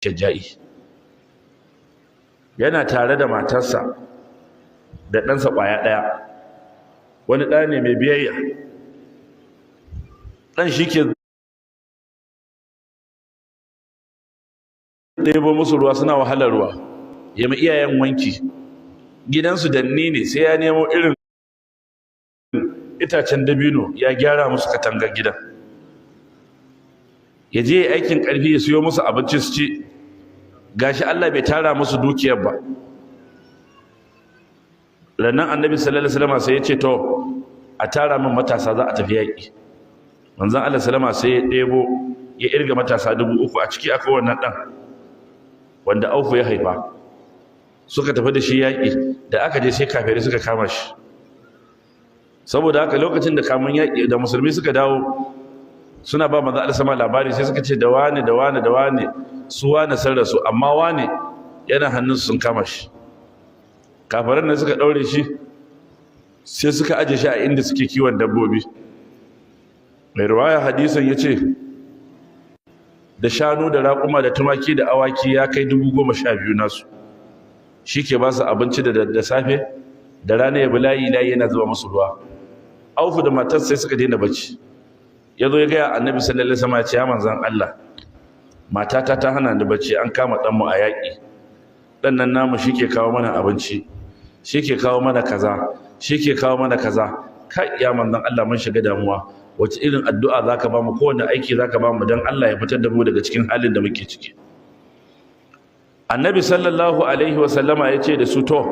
Shajja'i yana tare da matarsa da ɗansa ƙwaya ɗaya, wani ɗa ne mai biyayya. ɗan shi ke ɗebo musu ruwa, suna wahalar ruwa, ya mai iyayen wanki. Gidansu danni ne, sai ya nemo irin itacen dabino ya gyara musu katangar gidan, ya je aikin ƙarfi ya siyo musu abinci su ci. Gashi Allah bai tara musu dukiyar ba. Rannan annabi sallallahu alaihi wasallam sai ya ce to a tara min matasa za a tafi yaƙi. Manzon Allah sallama sai ya ɗebo ya irga matasa 3000, a ciki akwai wannan ɗan wanda Aufu ya haifa. Suka tafi da shi yaƙi, da aka je sai kafirai suka kama shi. Saboda haka lokacin da kamun yaƙi da musulmi suka dawo suna ba manzon Allah sama labari, sai suka ce da wane da wane da wane su wane sun rasu, amma wane yana hannunsu sun kama shi. Kafiran nan suka ɗaure shi, sai suka aje shi a inda suke kiwon dabbobi. Mai riwaya hadisin ya ce da shanu da raƙuma da tumaki da awaki ya kai 12,000 nasu. Shi ke ba su abinci da safe, da rana ya bi layi yana zuba musu ruwa. Aufu da matar sai suka daina bacci. Ya zo ya gaya annabi sallallahu alaihi wasallam ya ce ya manzan Allah, matata ta hana ni bacci, an kama ɗanmu a yaƙi. Ɗan nan namu shi ke kawo mana abinci, shi ke kawo mana kaza, shi ke kawo mana kaza. Kai ya manzan Allah, mun shiga damuwa. Wace irin addu'a za ka ba mu, kowane aiki za ka ba mu don Allah ya fitar da mu daga cikin halin da muke ciki. Annabi sallallahu alaihi wasallama ya ce da su to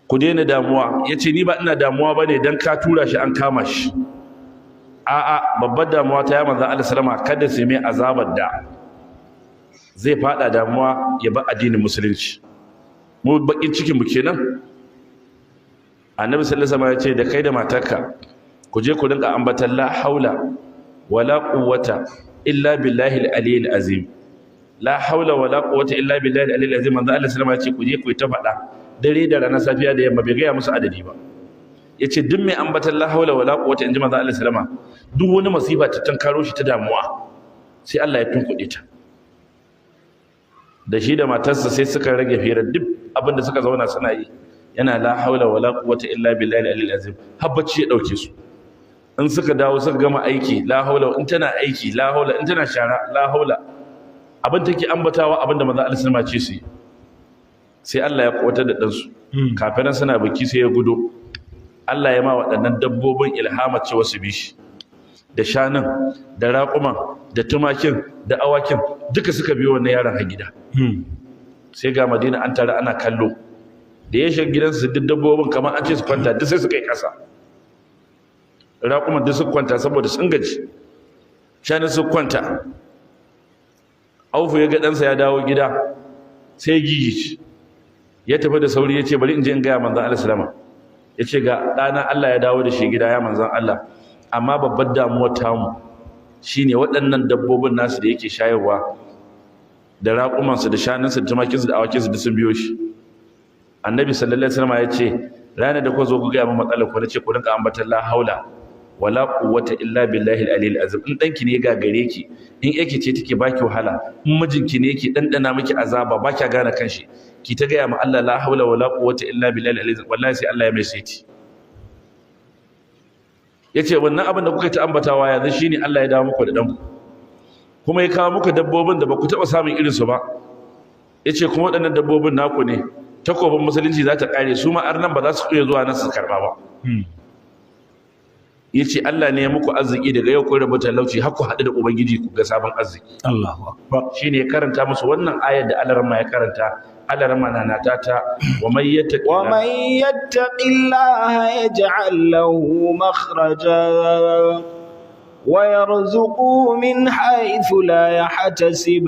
ku daina damuwa. Ya ce ni ba ina damuwa ba ne don ka tura shi an kama shi. A'a, babbar damuwa ta ya manzan Allah sallama kada su mai azabar da zai fada damuwa ya ba addinin musulunci. Mu bakin cikin mu kenan. Annabi sallallahu alaihi wasallam ya ce da kai da matarka ku je ku rinka ambatan la haula wala quwwata illa billahi al-aliyyil azim. La haula wala quwwata illa billahi al-aliyyil azim. Manzo Allah sallallahu alaihi wasallam ya ce ku je ku ta faɗa dare da rana, safiya da yamma, bai gaya musu adadi ba. Yace duk mai ambatan la haula wala quwwata, inji manzo Allah sallallahu alaihi wasallam, duk wani masifa ta tankaro shi ta damuwa sai Allah ya tunkuɗe ta. Da shi da matarsa sai suka rage fira, duk abinda suka zauna suna yi yana la haula wala quwwata illa billahi al-aliyyil azim. Habbaci ya dauke su. In suka dawo suka gama aiki, la haula, in tana aiki la haula, in tana shara la haula. Abin take ambatawa abinda manzo Allah sallama ce su. Sai Allah ya kuwatar da dansu. Kafiran suna biki sai ya gudo. Allah ya ma waɗannan dabbobin ilhama ce wasu bishi. Da shanun, da raƙuman, da tumakin, da awakin duka suka biyo wannan yaron har gida. Sai ga Madina an tare ana kallo. Da ya shiga gidansu duk dabbobin kamar an ce su kwanta duk sai su kai ƙasa. Raƙuman duk su kwanta saboda sun gaji. Shanun su kwanta. Aufu ya ga ɗansa ya dawo gida sai gigici. Ya tafi da sauri ya ce bari in je in gaya manzon Allah sallama. Ya ce ga ɗana Allah ya dawo da shi gida ya manzon Allah, amma babbar damuwar tamu shine waɗannan dabbobin nasu da yake shayarwa da raƙumansu da shanunsu da tumakinsu da awakinsu duk sun biyo shi. Annabi sallallahu alaihi wasallam ya ce ranar da ku zo ku gaya min matsalar ku, nace ku rinka ambatan la haula wala quwwata illa billahi al-aliyyil azim. In danki ne ga gare ki, in yake ce take baki wahala, in mijinki ne yake dandana miki azaba ba kya gane kanshi, ki ta gaya ma Allah la haula wala quwwata illa billahi al-aliyyil azim, wallahi sai Allah ya mai saiti. Yace wannan abin da kuka ta ambatawa yanzu shine Allah ya dawo muku da danku, kuma ya kawo muku dabbobin da ba ku taba samun irin su ba. Yace kuma waɗannan dabbobin naku ne, takobin musulunci za ta kare, su ma arnan ba za su iya zuwa nan su karba ba. Yace Allah ne ya muku arziki, daga yau kun rabu talauci har ku haɗu da ubangiji ku ga sabon arziki. Allahu akbar. Shine ya karanta musu wannan ayar da Allah ya karanta. Allah ramana na tata wa may yattaqillaha yaj'al lahu makhraja wa yarzuqhu min haythu la yahtasib.